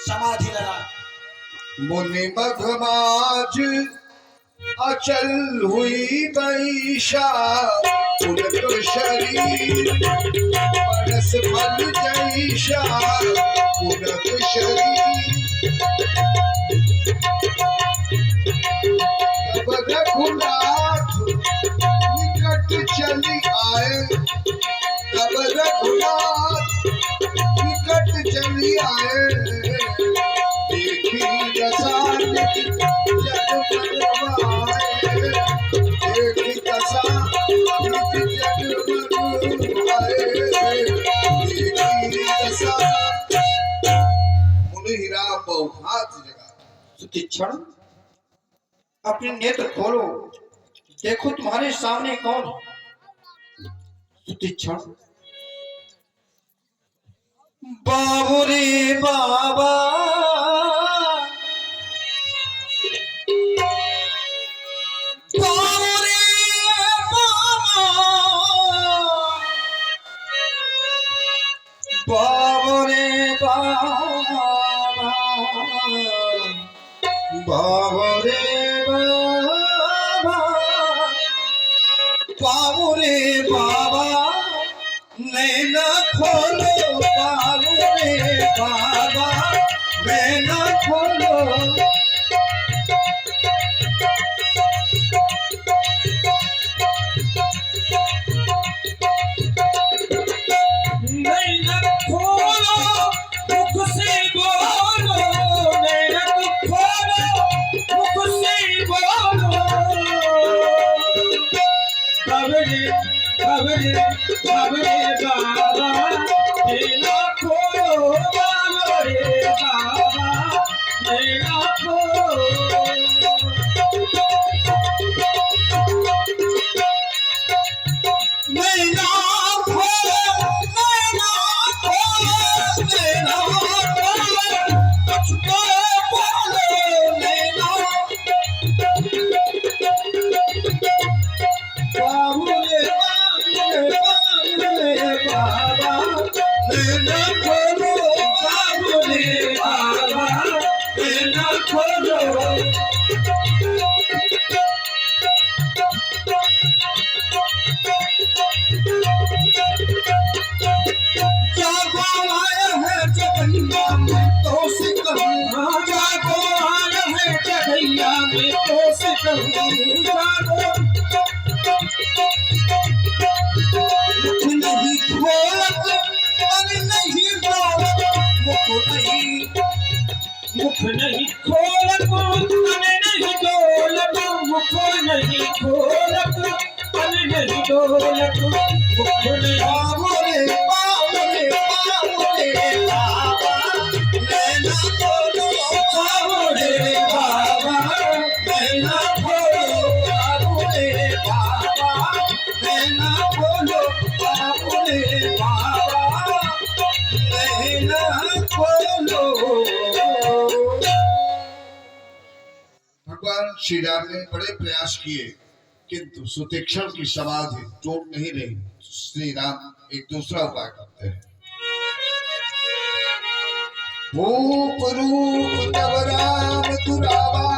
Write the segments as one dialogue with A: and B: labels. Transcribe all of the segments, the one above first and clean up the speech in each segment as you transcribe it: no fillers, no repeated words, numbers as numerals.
A: समाधि लगा।
B: मुनि मघमाज अचल हुई बैशा, उनक शरीर परस फल जैसा, उनक शरीर तब रघुनाथ निकट चली आए, तब रघुनाथ निकट चली आए, देखी रसान जग मनवाए, देखी रसान जग मनवाए, देखी रसान। मुनि राम बहुभात जगा।
A: सुतीक्षण अपने नेत्र खोलो, देखो तुम्हारे सामने कौन है। सुतीक्षण बाबू रे बाबा, बाबू रे बाबा, बाबू रे बाबा, बाबू रे बाबा, बाबू रे बाबा, नैना खोलो बाबू रे बाबा, नैना खोलो। नैना खोलो, मुख से बोलो, नैना खोलो, मुख से बोलो। बाबरे बाबरे बाबरे बाबा, नैना खोलो बाबरे बाबा, नैना खोलो। नैना खोलो, नैना खोलो, नैना खोलो, कुछ तो बोलो नैना। बाबू रे बाबा, नैना खोलो बाबू रे बाबा, नैना खोलो। जागो आया है जगैया में तो सिकंदर, जागो आया है जगैया में तो सिकंदर, जागो। मुख नहीं खोलत तन नहीं डोलत, मुख नहीं, मुख नहीं खोलत तन नहीं डोलत, मुख नहीं खोलत तन नहीं डोलत, मुख नहीं। बाबू रे बाबू रे बाबू रे बाबा, नैना खोलो बाबू रे बाबा, नैना खोलो बाबू रे बाबा, नैना खोलो बाबू रे बाबा, नैना खोलो।
B: भगवान श्री राम ने बड़े प्रयास किए, किंतु सुतीक्षण की समाधि टूट नहीं रही। श्री राम एक दूसरा उपाय करते हैं। भूप रूप तब राम दुरावा,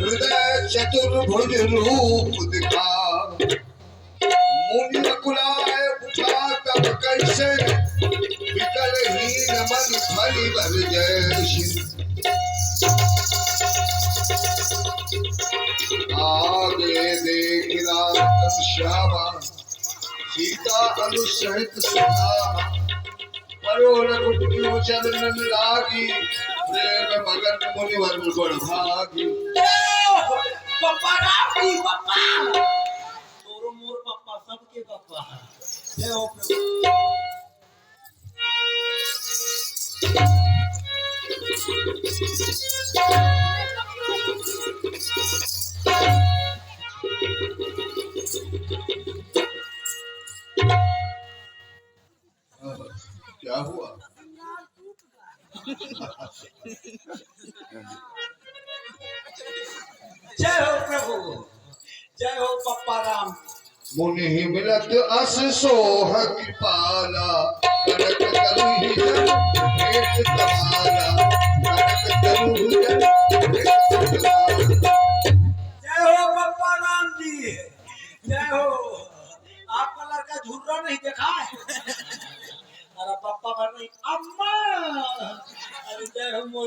B: हृदय चतुर्भुज रूप दिखा, मुनि कुलाय उठा तब कैसे, विकल हीन मन फली बल जैसी। आगे देख राम श्यामा, सीता अनुसहित सुनामा, परोल कुटियो चरण लागी, प्रेम मगन मुनिवर गुण भागी।
A: पप्पा राम की पप्पा, तोरो मोर पप्पा सबके पप्पा। जय हो प्रभु।
B: क्या हुआ?
A: जय हो प्रभु, जय हो पप्पा राम।
B: मुनि मिलत अस सोह कृपाला, कनक कलहि जन भेंट तमाला,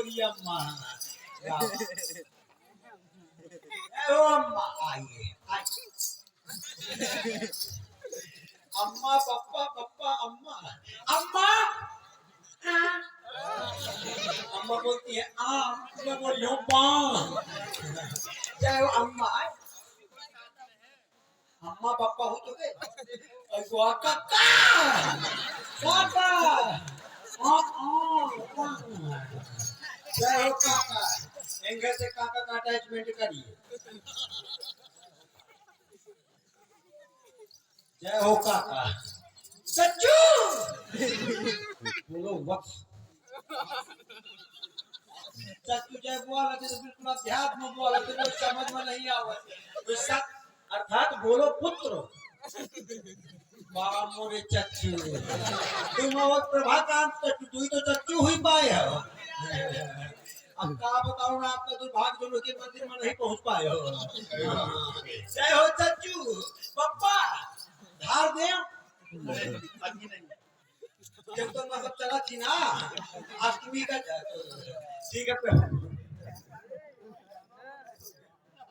A: बोली अम्मा। ओ अम्मा आइए आइए। अम्मा पप्पा पप्पा अम्मा अम्मा। अम्मा बोलती है मैं बोल रही हूँ माँ। जय हो अम्मा। अम्मा पापा हो तो गए काका काका। जय हो काका। एंगे से काका का अटैचमेंट करिए। जय हो काका। सच्चू बोलो वक्स। सच्चू जय बोला तो बिल्कुल अध्यात्म बोला तो समझ में नहीं आवा। अर्थात बोलो पुत्र। बाबा मोरे चच्चू तुम और प्रभाकांत चच्चू तू ही तो चच्चू हुई पाए हो। अब क्या बताऊं ना आपका दुर्भाग्य जो के मंदिर में नहीं पहुंच पाए हो। जय हो चच्चू पप्पा धार दे। जब तो मतलब चला थी ना अष्टमी का ठीक है।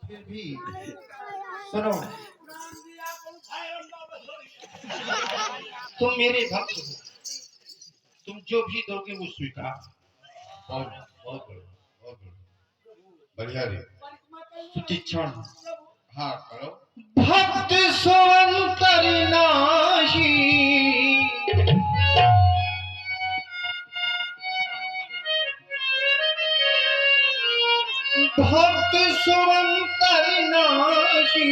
C: फिर भी सुनो, तुम मेरे भक्त हो, तुम जो भी दोगे वो स्वीकार।
B: बहुत बहुत बढ़िया रे।
C: सुतीक्षण
B: हाँ करो।
C: भक्त सोअंतर नाही, भक्त सोअंतर नाही,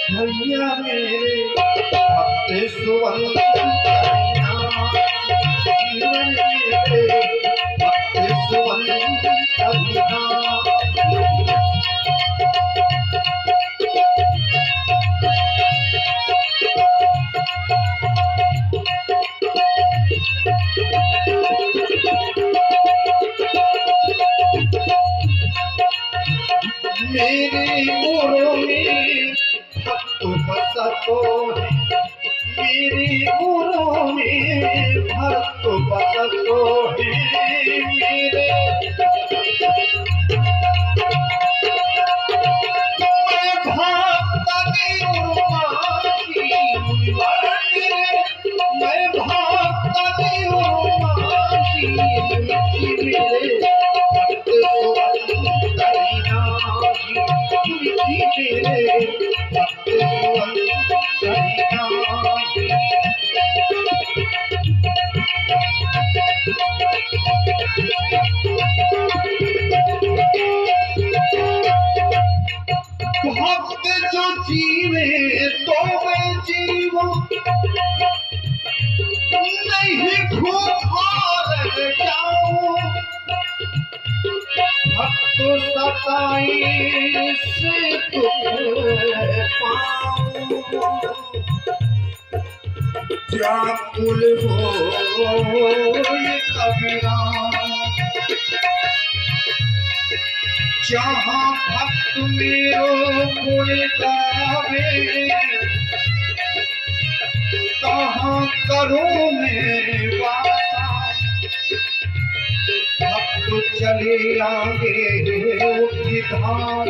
C: भैया मेरे भक्त सोअंतर नाही, मेरे भक्त सोअंतर नाही। मेरे गुरु में भक्त बसतो है, मेरे गुरु में भक्त बसतो है, मेरे मैं भक्त निरुमाही मुनिवारे, मैं भक्त निरुमाही मेरे भक्त सोअंतरि नाही, मेरे भक्त सोअंतरि नाही। भक्त जो जीवे तो मैं जीवो, नहीं भूखा रह जाऊं, भक्त सताई से दुख पाऊं, व्याकुल हो कबीरा, जहाँ भक्त मेरो गुण गावे, तहाँ करूँ मैं वासा, भक्त चले आगे उद्धार,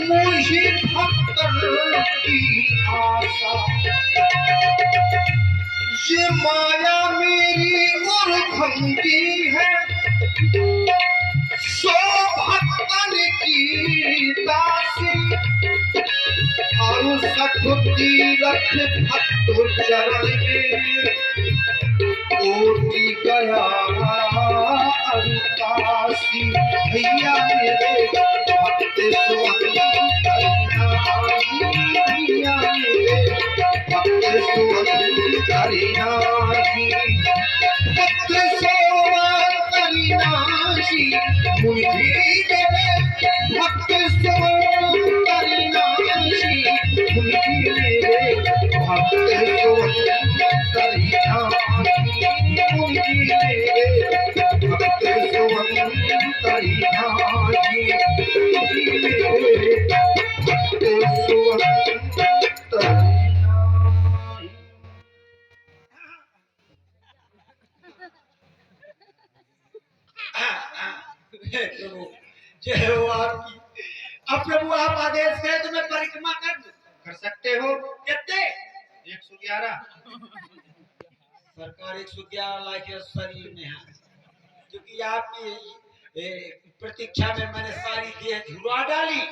C: मुझे भक्तन की आशा, ये माया मेरी उर्भंगी है, सो भक्तन की दासी, और सठुती रख भक्त चरण में, कोटि गया अरुकासी, भैया मेरे भक्त सोअंतरि नाही, भैया मेरे भक्त सोअंतरि नाही, भक्त सोअंतरि नाही, मुझे मेरे भक्त सोअंतरि नाही, मुझे मेरे भक्त सोअंतरि नाही, मुझे मेरे भक्त सोअंतरि नाही, मुझे मेरे भक्त सोअंतरि नाही।
A: प्रभु जय हो आपकी। अब प्रभु आप आदेश करें तो मैं परिक्रमा कर दूं।
C: कर सकते हो।
A: कितने?
C: 111।
A: सरकार 111 लाख शरीर में है, क्योंकि आपकी प्रतीक्षा में मैंने सारी देह झुलवा डाली।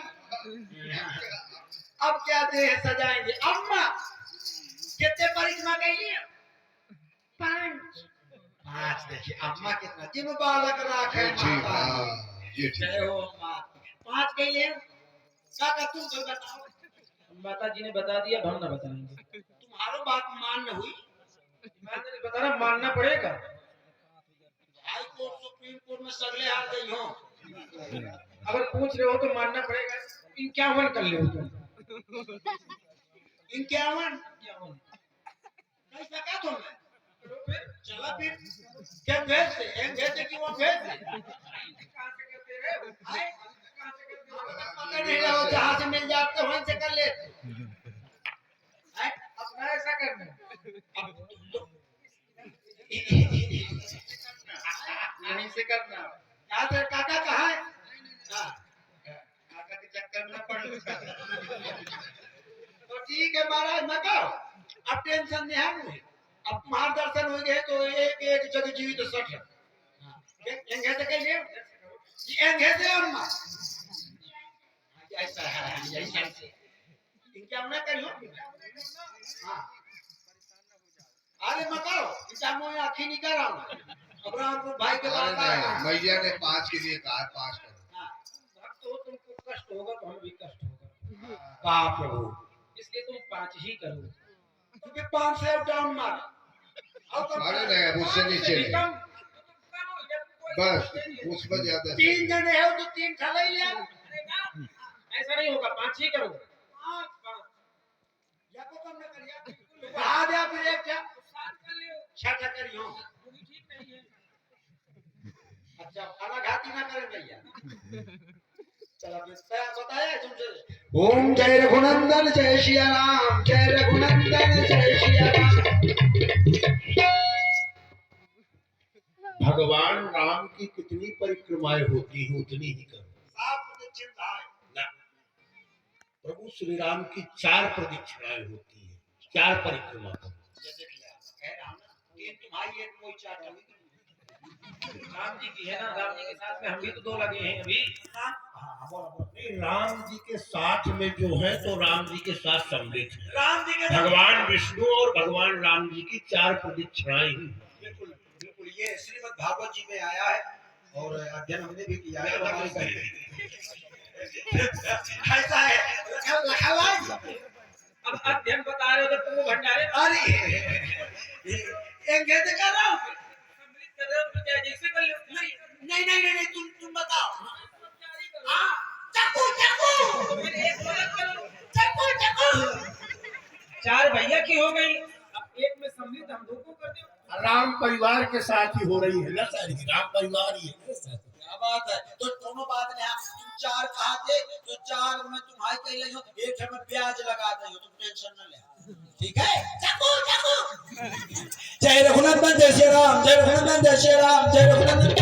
A: अब क्या देह सजाएंगे। अम्मा कितने परिक्रमा कहिए? 5। 5 देखिए अम्मा कितना जिम बालक राखे
B: जी
A: माता।
B: हाँ ये ठीक
A: जय हो अम्मा। 5 कहिए। काका तुम तो बताओ।
D: माता जी ने बता दिया, हम ना बताएंगे।
A: तुम्हारो बात मान न हुई।
D: मैं नहीं बता रहा, मानना पड़ेगा।
A: हाई कोर्ट सुप्रीम कोर्ट में सगले हार गई हो।
D: अगर पूछ रहे हो तो मानना पड़ेगा। 51 कर लो तुम।
A: 51 नहीं सका तुमने। चला फिर क्या भेज से एक भेज से कि वो भेज से
D: कहां से करते रहे?
A: आए?
D: कहां से करते
A: पता नहीं रहो जहां से मिल जाते वहीं से कर लेते। आए?
D: अपना ऐसा करना
C: यहीं से करना।
A: क्या तेरे काका कहाँ है? हाँ।
C: काका के चक्कर में न पड़।
A: तो ठीक है महाराज मैं कहो अब टेंशन नहीं है मुझे। अब तुम्हारे दर्शन हो गए तो एक एक जग जीवित सठ एंगे से कह लियो एंगे से अम्मा ऐसा है ऐसा से इनका ना करियो। हां अरे मकाओ इनका मैं आंखें नहीं कर रहा हूं। अब रामपुर भाई के
B: अरे
A: पास आया।
B: नहीं मैया ने 5 के लिए कहा 5 करो।
A: हां
D: तो तुमको कष्ट होगा तो हमें भी कष्ट होगा,
A: बाप प्रभु
D: इसलिए तुम 5 ही करो।
A: क्योंकि 5 से डाउन मार।
B: अरे नहीं उससे नीचे नहीं बस उसमें ज्यादा
A: 3 जने हो तो 3 ठला ही ले।
D: ऐसा नहीं होगा, 5 ही करो।
A: या को कम न करिया बढ़ा दे फिर एक क्या 7 कर लियो 6 करियो
D: ठीक नहीं है।
A: अच्छा खाना घाती ना करे भैया। चलो बताया तुमसे। ओम जय रघुनंदन जय सिया राम जय रघुनंदन जय सिया राम।
E: भगवान राम की कितनी परिक्रमाएं होती हैं उतनी ही करो। प्रभु श्री राम की 4 प्रदक्षिणाएं होती हैं, 4 परिक्रमा करो।
A: तुम्हारी एक कोई चाट
D: राम जी की है ना, राम जी के साथ में हम भी तो 2 लगे हैं अभी।
E: नहीं राम जी के साथ में जो है तो राम जी के साथ सम्मिलित है।
A: राम जी के
E: भगवान विष्णु और भगवान राम जी की 4 प्रदक्षिणाएं ही।
A: बिल्कुल बिल्कुल ये श्रीमद् भागवत जी में आया है और अध्ययन हमने भी किया है। ऐसा है लिखा हुआ है।
D: अब अध्ययन बता रहे हो तो तुम भंडारे
A: अरे एक कहते कर रहा हूँ
D: सम्मिलित कर रहे हो तो क्या जैसे कर लो।
A: नहीं तुम बताओ। हाँ चक्कू चक्कू चक्कू
D: 4 भैया की हो गई, अब एक में सम्मिलित हम 2 को कर दो।
E: राम परिवार के साथ ही हो रही है ना सारी, राम परिवार ही है।
A: क्या बात है। तो दोनों बात नहीं तुम 4 कहा थे तो 4 में तुम्हारी कह रही हो एक है में प्याज लगा दे हो तुम टेंशन न ले। ठीक है चक्कू चक्कू जय रघुनंदन जय श्री राम जय रघुनंदन जय श्री राम जय रघुनंदन।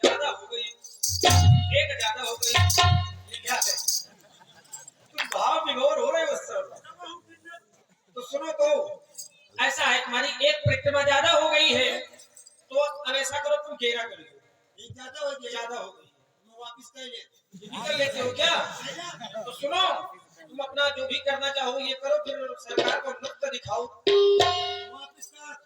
D: ज्यादा हो गई, एक ज्यादा हो गई।
A: क्या है तुम भाव विभोर हो रहे हो सब। तो सुनो तो
D: ऐसा है तुम्हारी एक परिक्रमा ज्यादा हो गई है, तो अब ऐसा करो तुम 11 कर लो।
A: एक ज्यादा हो गया
D: ज्यादा हो गई
A: तुम वापस कर ले।
D: निकल लेते हो क्या? तो सुनो तुम अपना जो भी करना चाहो ये करो, फिर सरकार को नुक्ता दिखाओ।
A: वापस कर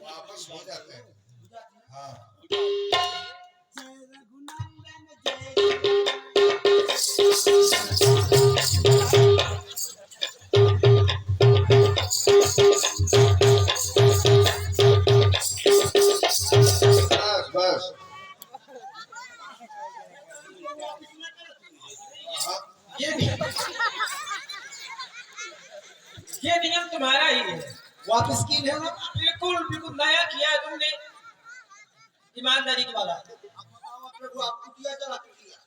B: वापस हो जाते हैं। हाँ बस बस
D: ये नियम तुम्हारा ही है।
A: वापस की ले ना।
D: बिल्कुल बिल्कुल नया किया है तुमने, ईमानदारी वाला।
A: प्रभु आपको दिया चला दिया।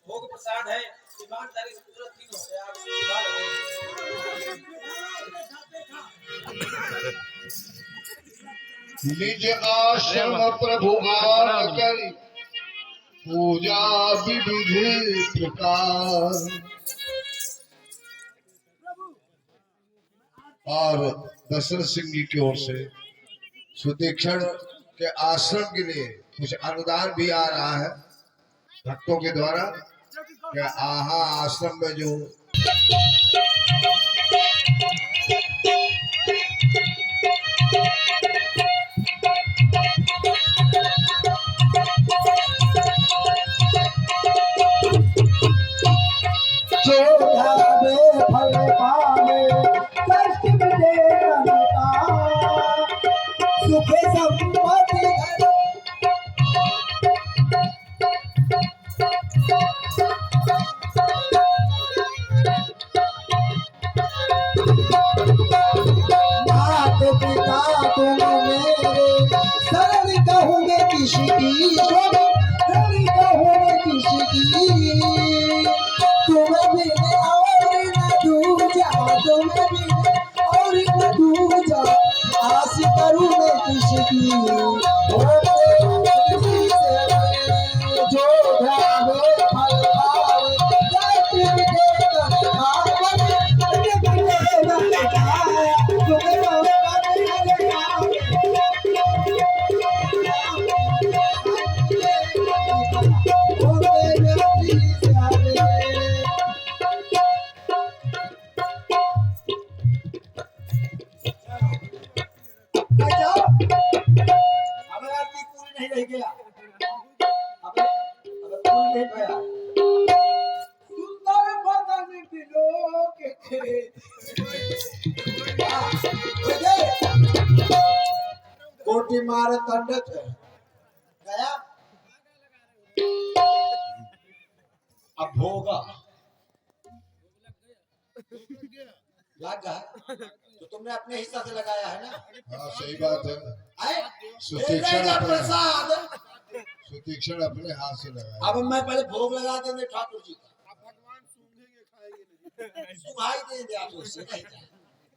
D: भोग प्रसाद है, ईमानदारी से पूरा दिन हो गया, आप सेवा लगे।
B: निज आश्रम प्रभु आन कर पूजा विविधि प्रकार। और दशरथ सिंह जी की ओर से सुतीक्षण के आश्रम के लिए कुछ अनुदान भी आ रहा है भक्तों के द्वारा कि आहा आश्रम में जो
A: जो ढाबे फल पावे कष्ट मिटे तनका सुखे संपत्ति घर मात पिता तुम मेरे शरण कहूँगे किसी की शरण कहूँगे किसी की तुम्हें भी और न दूजा तुम्हें भी और न दूजा आस करूँ मैं किसकी जो ढाबे फल पावे कष्ट मिटे तनका कोटी मार दंडत गया अब होगा लग गया तो तुमने अपने हिस्सा से लगाया है ना।
B: हाँ सही बात है
A: आए
B: सुतीक्षण अपने
A: प्रसाद
B: हाथ से लगाया।
A: अब मैं पहले भोग लगा देंगे ठाकुर जी का सुहाई देंगे आप उससे नहीं जाए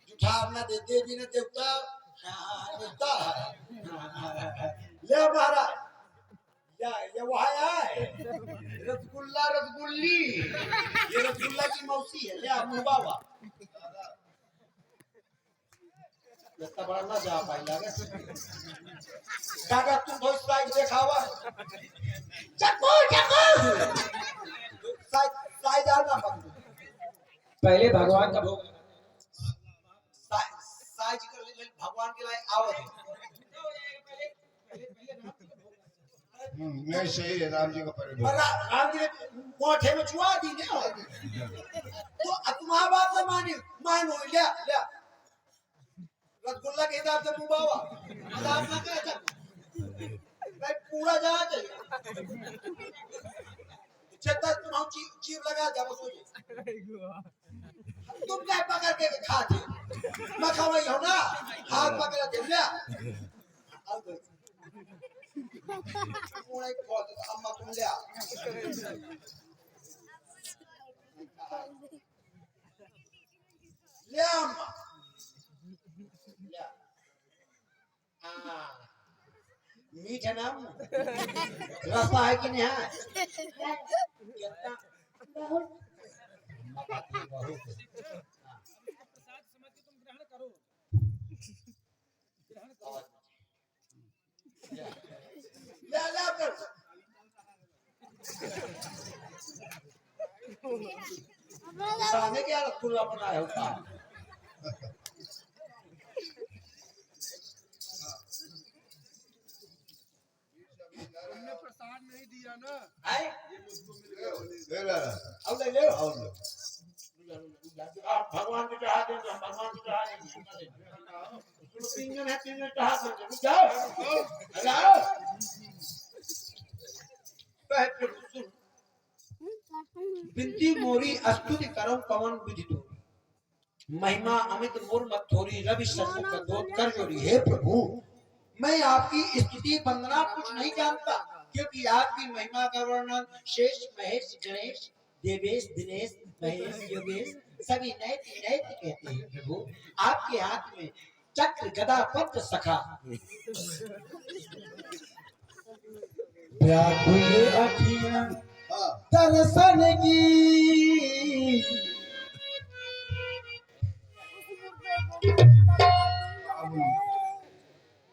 A: जूठा अपना दे देवी ने देवता देवता है ले महाराज ये वहाँ आए रसगुल्ला रसगुल्ली ये रसगुल्ला की मौसी है ले मुँह बाबा इतना बड़ा ना जा पाई लगे काका तुम बहुत साइज देखावा चक्कू चक्कू साइज आना
D: पहले भगवान का भोग
A: साइज कर ले भगवान के लिए आवत
B: नहीं सही है राम जी का परिवार
A: पर राम जी ने मोठे में छुआ दी ने तो तुम्हारा बात से मान हो ले ले रसगुल्ला के हिसाब से मुंह बावा हिसाब ना करे चल भाई पूरा जहाँ चाहिए चेता तुम जीव लगा जाओ सोचे तुम क्या पकड़ के खाते मैं खावा हो ना हाथ पकड़ के ले पूरा एक कॉल अम्मा तुम ले ले अम्मा मीठा नाम रसा है कि नहीं है सामने क्या रसगुल्ला बनाया होता है
B: प्रसाद नहीं दिया ना
A: आए
B: ले ले
A: अब ले ले आप भगवान को चढ़ा देंगे हम भगवान को चढ़ा देंगे पिंजन है पिंजन चढ़ा देंगे जाओ जाओ बिंती मोरी स्तुति करम पवन विदितो महिमा अमित मुर्मत थोरी रवि सन्मुख दोत कर जोरी। हे प्रभु, मैं आपकी स्तुति वंदना कुछ नहीं जानता, क्योंकि आपकी महिमा का वर्णन शेष महेश गणेश देवेश दिनेश महेश योगेश सभी नैति नैति कहते हैं। प्रभु, आपके हाथ में चक्र गदा पद्म सखा व्याकुल अखियां
B: हाँ,
A: दर्शन की।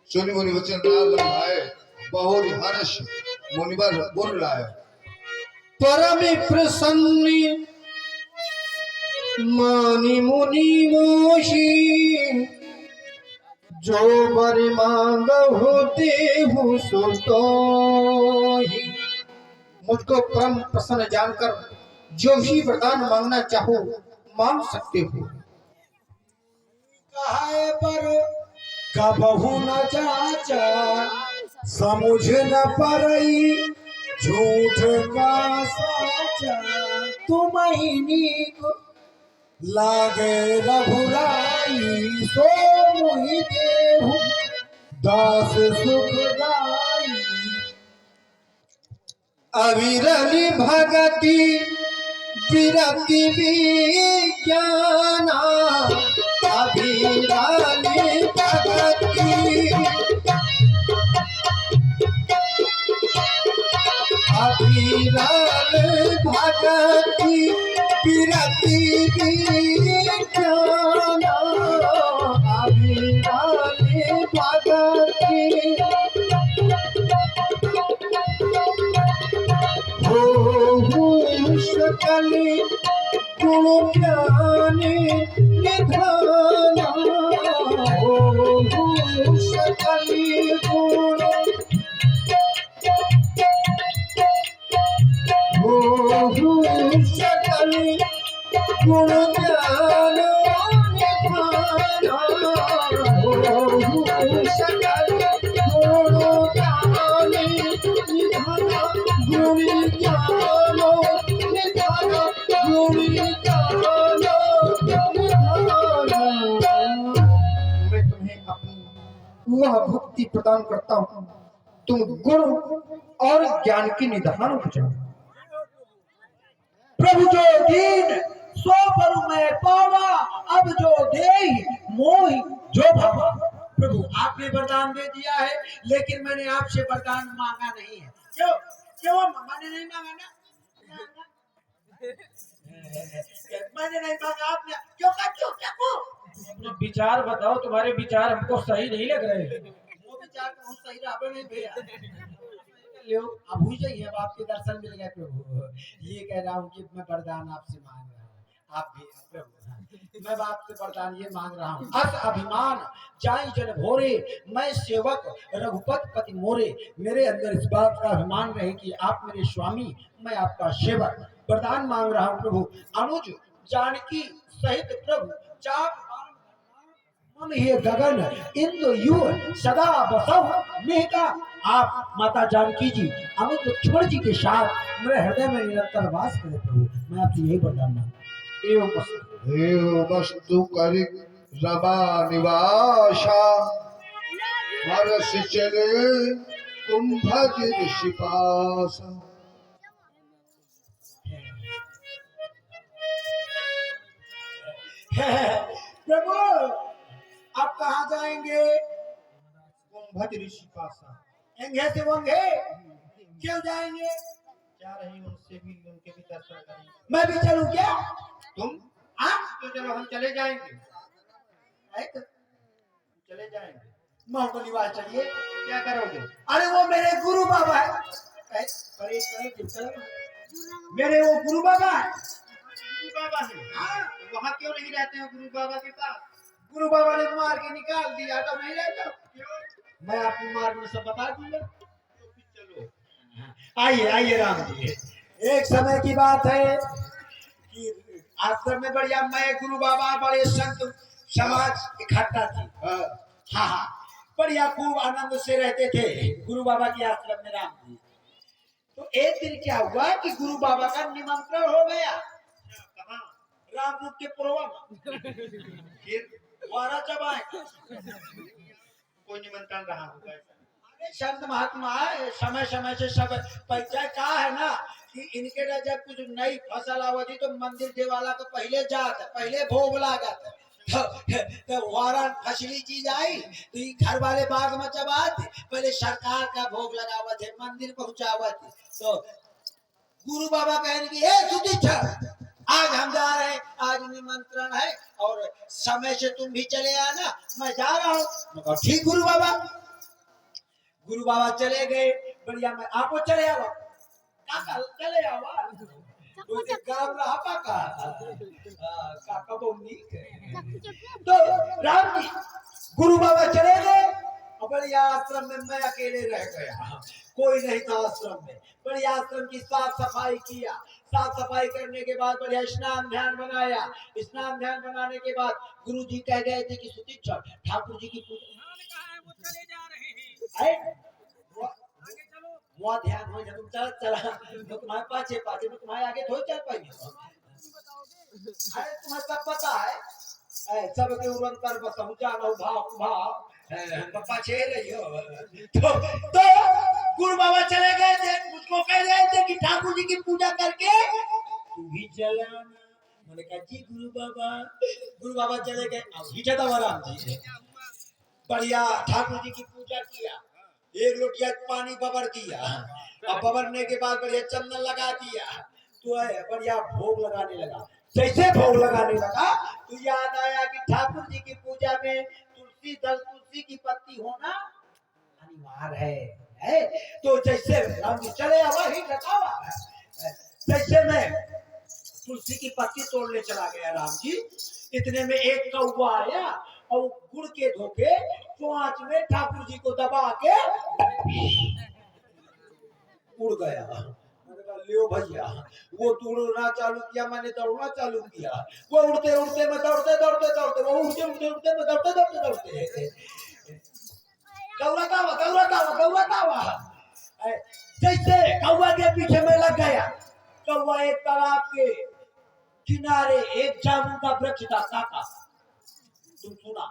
B: सुनि मुनि वचन राम भाई बहुत हर्ष मुनिवर बोल रहा है।
A: परम प्रसन्न मानि मुनि मोशी, जो वर मांग होते हूँ सो तो ही। मुझको परम प्रसन्न जानकर जो भी वरदान मांगना चाहो मांग सकते हो। कहे पर कबहू न जाचा, समझ न परई झूठ का साचा। तुम ही नीक लागे रघुराई, सो मोहि देहु दास सुखदाई। अविरली भगति विरति विज्ञाना, अविरली भगति अविरल भगति विरति विज्ञाना, अविरल भगति हो सकल गुण ज्ञान निधाना। हो सकल गुण सकल गुण ज्ञान निधाना। सकल गुण ज्ञान निधाना। गुण ज्ञान निधाना। गुण ज्ञान निधाना। मैं तुम्हें अपनी वह भक्ति प्रदान करता हूँ, तुम गुण और ज्ञान की निधान हो जाओ। प्रभु जो दीन सो पर मैं पावा, अब जो दे मोहि जो भावा। प्रभु, आपने वरदान दे दिया है, लेकिन मैंने आपसे वरदान मांगा नहीं है। क्यों क्यों मैंने नहीं मांगा ना? मैंने नहीं मांगा, आपने क्यों क्यों?
D: विचार बताओ, तुम्हारे विचार हमको सही नहीं लग रहे।
A: वो विचार बहुत सही रहा नहीं भैया। लो अब हुई जाइए, अब आपके दर्शन मिल गए प्रभु। ये कह रहा हूँ कि मैं वरदान आपसे मांग रहा हूँ, आप भी प्रभु। मैं आपसे वरदान ये मांग रहा हूँ, अस अभिमान जाई जन भोरे, मैं सेवक रघुपति पति मोरे। मेरे अंदर इस बात का अभिमान रहे कि आप मेरे स्वामी, मैं आपका सेवक। वरदान मांग रहा हूँ प्रभु, अनुज जानकी सहित प्रभु चाप मन ये गगन इंद्र यु सदा बसव मेहका। आप माता जानकी जी अनुज लक्ष्मण जी के साथ मेरे हृदय में निरंतर वास करे प्रभु। मैं आपसे यही वरदान मांगता हूं। एवं वस्तु
B: एव वस्तु करि रमा निवासा, हरस चले कुंभज ऋषि पासा।
A: प्रभु, आप कहाँ जाएंगे? कुंभज ऋषि पासा। एंगे से वंगे क्यों जाएंगे?
E: जा रही उनसे भी, उनके भी दर्शन करेंगे।
A: मैं भी चलूं क्या?
E: तुम
A: हाँ
E: तो चलो, हम चले जाएंगे।
A: है तो
E: चले जाएंगे।
A: महाबली वाल चाहिए।
E: क्या करोगे?
A: अरे वो मेरे गुरु बाबा है। अरे मेरे वो गुरु बाबा है।
E: गुरु बाबा है?
A: हाँ,
E: तो वहाँ क्यों नहीं रहते हो गुरु बाबा के पास?
A: गुरु बाबा ने मार के निकाल दिया, तो नहीं रहता।
E: क्यों?
A: मैं आपको मार्ग में सब बता दूंगा।
E: तो फिर चलो।
A: आइए आइए राम जी। एक समय की बात है कि आश्रम में बढ़िया मैं गुरु बाबा बड़े संत समाज इकट्ठा थी।
B: हाँ,
A: हाँ हाँ, बढ़िया खूब आनंद से रहते थे गुरु बाबा के आश्रम में राम जी। तो एक दिन क्या हुआ कि गुरु बाबा का निमंत्रण हो गया।
E: कहाँ?
A: राम रूप के पुरवा
C: फिर
A: वारा चबाएगा।
C: कोई निमंत्रण रहा होगा ऐसा।
A: अरे संत महात्मा है, समय समय से सब पैसा का है ना कि इनके ना जब कुछ नई फसल आवती तो मंदिर देवाला को पहले जात पहले भोग लागत तो वारा फसली चीज आई तो ये घर वाले बाग में चबात पहले सरकार का भोग लगावत है मंदिर पहुंचावत तो गुरु बाबा कहेंगे ए सुधीक्षण आज हम जा रहे हैं, आज निमंत्रण है और समय से तुम भी चले आना, मैं जा रहा हूँ। मैं कहा ठीक गुरु बाबा। गुरु बाबा चले गए, बढ़िया मैं आपको चले आवा काका चले आवा तो काम रहा पाका काका बोलनी तो राम जी गुरु बाबा चले गए और बढ़िया आश्रम में मैं अकेले रह गया, कोई नहीं था आश्रम में। बढ़िया आश्रम की साफ सफाई किया, साफ सफाई करने के बाद बढ़िया स्नान ध्यान बनाया। स्नान ध्यान बनाने के बाद गुरु जी कह गए थे कि सुधीक्षण ठाकुर जी की पूजा
D: चले जा रहे हैं,
A: वहाँ ध्यान हो तुम चला तो तुम्हारे पाछे पाछे में तुम्हारे आगे थोड़ी चल पाएंगे। अरे तुम्हें सब पता है सबके उड़न कर बसहु जानो भाव भाव पाछे रही हो तो गुरु बाबा चले गए थे, मुझको कह रहे थे कि ठाकुर जी की पूजा करके तू भी चला। मैंने कहा जी गुरु बाबा। गुरु बाबा चले गए, अब ही चला राम जी बढ़िया ठाकुर जी की पूजा किया, एक लोटिया पानी बबर दिया, अब बबरने के बाद बढ़िया चंदन लगा दिया तो है बढ़िया भोग लगाने लगा। जैसे भोग लगाने लगा तो याद आया कि ठाकुर जी की पूजा में तुलसी की पत्ती होना अनिवार्य है तो जैसे राम जी चले आवा ही रखा हुआ है जैसे मैं तुलसी की पत्ती तोड़ने चला गया राम जी, इतने में एक कौवा आया और गुड़ के धोखे चोंच में ठाकुर जी को दबा के उड़ गया। मैंने कहा लियो भैया, वो दौड़ना चालू किया, मैंने दौड़ना चालू किया, वो उड़ते उड़ते मैं दौड़ते दौड़ते दौड़ते वो उड़ते उड़ते उड़ते मैं दौड़ते दौड़ते दौड़ते कौवा जैसे कौवा के पीछे में लग गया। कौवा एक तालाब के किनारे एक जामुन का वृक्ष था काका, तुम सुना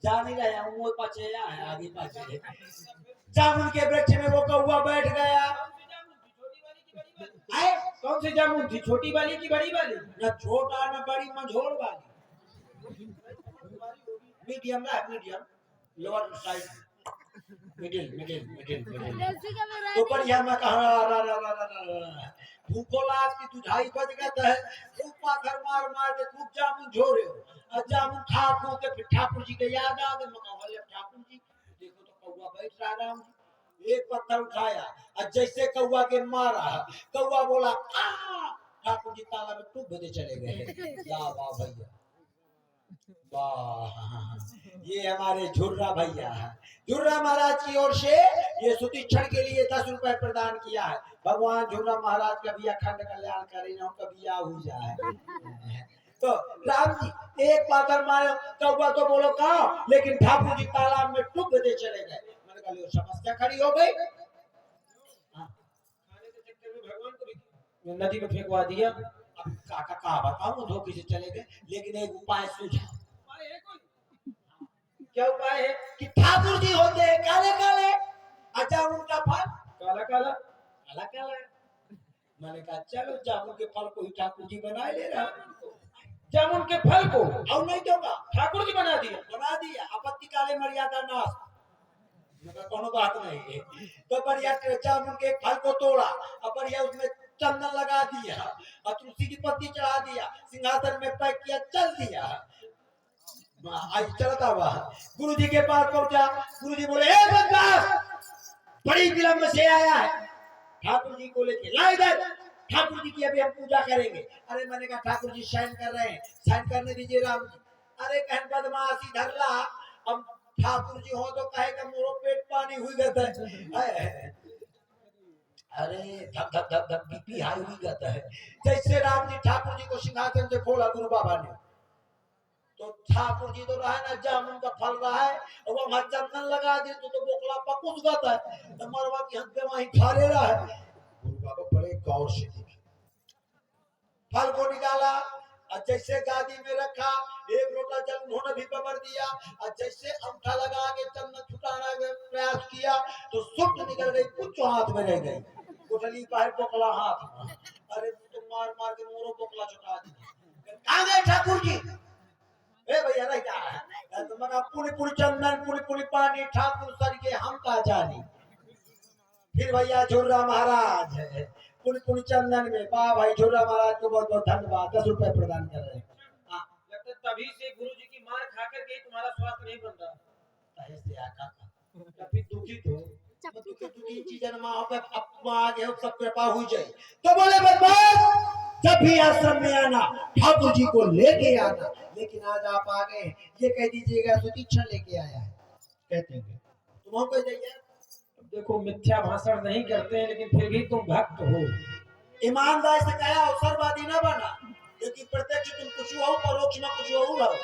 A: जा नहीं रहे हैं वो पाछे है आगे पाछे जामुन के वृक्ष में वो कौवा बैठ गया।
D: कौन सी जामुन थी, छोटी वाली की बड़ी वाली?
A: न छोटा न बड़ी मंझोल वाली, मीडियम ना medium lower size middle middle middle middle तो बढ़िया मैं कहा भूखो लाग की तुझाई बज गया है, खूब पाथर मार मार के खूब जामुन झोरे हो और जामुन खा खो के फिर ठाकुर जी के याद आ गए। मैं कहा ठाकुर जी देखो तो कौवा बैठ रहा राम जी, एक पत्थर उठाया और जैसे कौवा के मारा कौवा बोला ठाकुर जी ताला में टूट दे चले गए। वाह भैया वाह, ये हमारे झुर्रा भैया है। झुर्रा महाराज की ओर से ये सुतीक्षण के लिए 10 रुपए प्रदान किया है। भगवान झुर्रा महाराज का भी अखंड कल्याण करे ना, कभी आ हो जाए। तो राम जी एक पाथर मारे कौवा तो बोलो कहा, लेकिन ठाकुर जी तालाब में डूब दे चले गए। मैंने कहा समस्या खड़ी हो गई,
D: खाने के चक्कर में भगवान को भी नदी में फेंकवा दिया।
A: अब काका का बताऊं धोखे से चले गए, लेकिन एक उपाय सूझा।
D: क्या उपाय है?
A: कि ठाकुर जी होते हैं काले काले, अच्छा उनका फल
D: काला काला
A: काला काला। मैंने कहा चलो जामुन के फल को ही ठाकुर जी बना ले रहा,
D: जामुन के फल को
A: और नहीं दूंगा
D: ठाकुर जी बना दिया।
A: आपत्ति काले मर्यादा नाश। मैंने कोनो बात नहीं है तो बढ़िया जामुन के फल को तोड़ा और बढ़िया उसमें चंदन लगा दिया और तुलसी की पत्ती चढ़ा दिया, सिंहासन में पैक किया, चल दिया। आज चलता हुआ गुरु जी के पास पहुंचा। गुरु जी बोले बड़ी विलंब से आया है, ठाकुर जी को लेके ला इधर, ठाकुर जी की अभी हम पूजा करेंगे। अरे मैंने कहा ठाकुर जी साइन कर रहे हैं, साइन करने दीजिए राम जी। अरे कहन बदमाशी धरला, अब ठाकुर जी हो तो कहे का मोरो पेट पानी हुई गया है। अरे धक धक धक धक बीपी हाई हुई गया है। जैसे राम जी ठाकुर जी को सिंहासन से खोला गुरु बाबा ने, तो ठाकुर जी तो रहा है ना जामुन का फल रहा है और वो वहां चंदन लगा दे तो बोकला पकुस गया है, तो मरवा की हद पे वहीं खा ले रहा है। गुरु बाबा बड़े गौर से देखे, फल को निकाला और जैसे गादी में रखा, एक लोटा जल उन्होंने भी बबर दिया और जैसे अंगूठा लगा के चंदन छुटाना का प्रयास किया तो सुट निकल गई, कुछ हाथ में रह गई। कोठली बाहर पोकला हाथ में, अरे तुम मार मार के मोरो पोकला छुटा दी। कहाँ गए ठाकुर जी? ए भैया नहीं क्या है तो मगा पुली पुली चंदन पुली पुली पानी ठाकुर सर के हम का जानी। फिर भैया झुर्रा महाराज पुली पुली चंदन में वाह भाई झुर्रा महाराज को बहुत बहुत धन्यवाद, 10 रुपए प्रदान कर रहे हैं।
D: लगता है तभी से गुरुजी की मार खा करके तुम्हारा स्वास्थ्य नहीं बन रहा।
A: ऐसे आका कभी दुखी हो दुखी दुखी चीजन मां पे अपना आगे हो सब कृपा हो जाए तो बोले बदमाश जब भी आश्रम में आना ठाकुर जी को लेके आना। लेकिन आज आप आ गए, ये कह दीजिएगा सुतीक्षण लेके आया है, कहते हैं तुम हम कह जाइए।
D: देखो मिथ्या भाषण नहीं करते हैं लेकिन फिर भी तुम भक्त हो।
A: ईमानदार से कहा अवसरवादी न बना, क्योंकि प्रत्यक्ष तुम कुछ हो परोक्ष में कुछ हो रहो।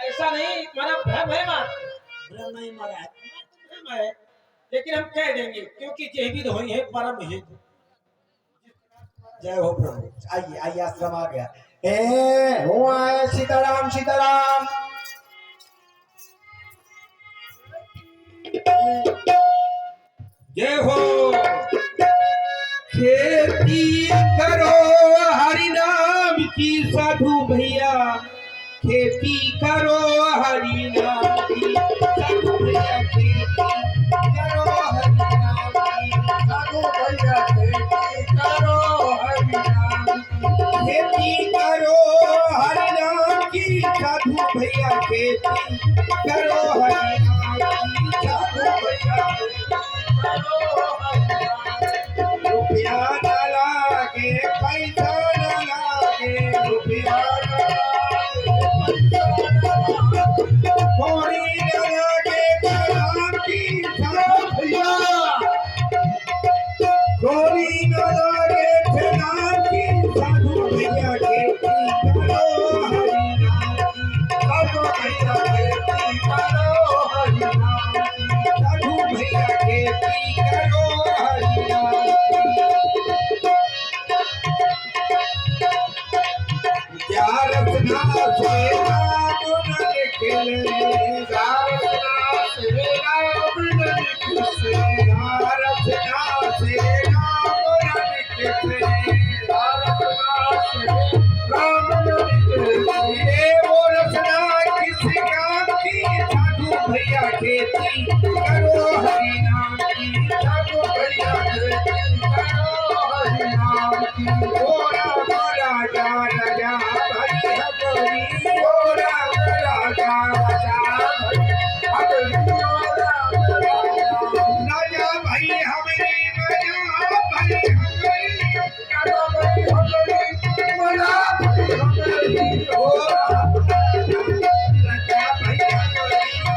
D: ऐसा नहीं, तुम्हारा भ्रम है मात्र,
A: भ्रम नहीं मरा है,
D: भ्रम है, लेकिन हम कह देंगे क्योंकि जेविद होई है परम हित।
A: जय हो प्रभु। आइए आइए आश्रम आ गया। ए हुआ है सीताराम सीताराम।
D: जय हो। खेती करो हरि नाम की साधु भैया, खेती करो हरि नाम की साधु भैया, खेती करो हरि नाम की साधु भैया, खेती करो हरि नाम की, खेती करो हरि नाम की साधु भैया, खेती करो हरि नाम की साधु भैया, रुपया न लागे पैसा न लागे, रुपया न थोड़ी न लागे नाम की साधु भैया, थोड़ी न लागे नाम की साधु भैया, खेती करो हरि नाम की साधु भैया, खेती करो हरि नाम की साधु भैया, खेती करो हरि नाम की। रचना से राम न निकले, रचना से राम न निकले, रचना से राम न निकले, रचना से राम न निकले, वो रचना किसी काम की साधु भैया, खेती करो हरि नाम की साधु भैया, खेती करो हरि नाम की। ओरा राजा राजा भाई हजरी, ओरा राजा राजा भाई हजरी, ओरा राजा भाई हमारी मजा भाई हमारी राजा भाई हमारी मजा भाई हमारी, ओरा राजा भाई हमारी ओरा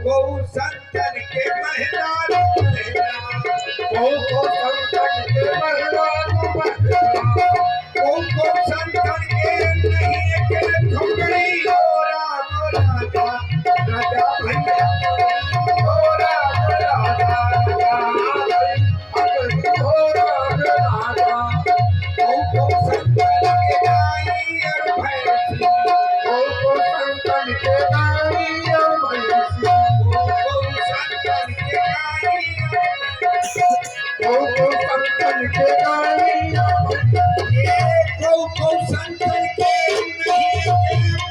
D: गौ संतन के महरान गौ संतन के महरान गौ संतन के नहीं के ठुकड़ी, राजा राजा भैया राजा राजा गौ संतन के गाई और भैंसी, गौ संतन के गाई और भैंसी, गौ संतन के गाई गौ संतन के गाई, गौ संतन के नहीं के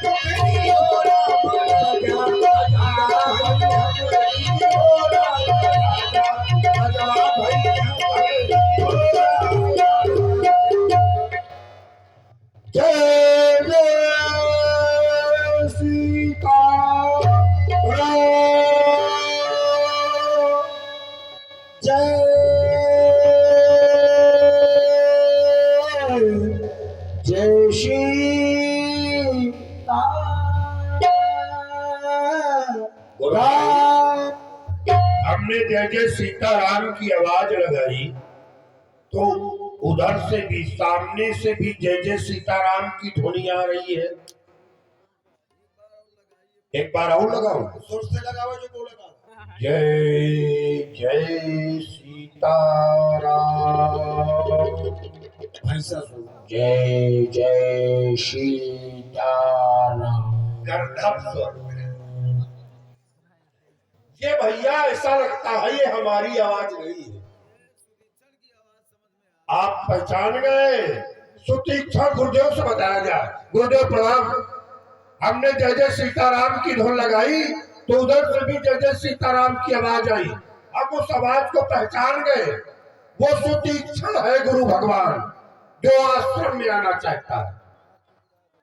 D: टुकड़ी, हो राजा राजा जय जय सीता जय जय श्री राम।
E: हमने जय जय सीताराम की आवाज लगाई तो उधर से भी सामने से भी जय जय सीताराम की ध्वनि आ रही है। एक बार और लगाओ,
A: सुर से लगाओ जो बोलेगा।
E: जय जय सीताराम।
A: भैंसा सुन
E: जय जय सीताराम। गर्दभ स्वर। ये भैया ऐसा लगता है ये हमारी आवाज नहीं है। आप पहचान गए? सुतीक्षण गुरुदेव से बताया जाए। गुरुदेव प्रणाम। हमने जय जय सीताराम की धुन लगाई तो उधर से भी जय जय सीताराम की आवाज आई। अब उस आवाज को पहचान गए। वो सुतीक्षण है गुरु भगवान जो आश्रम में आना चाहता है।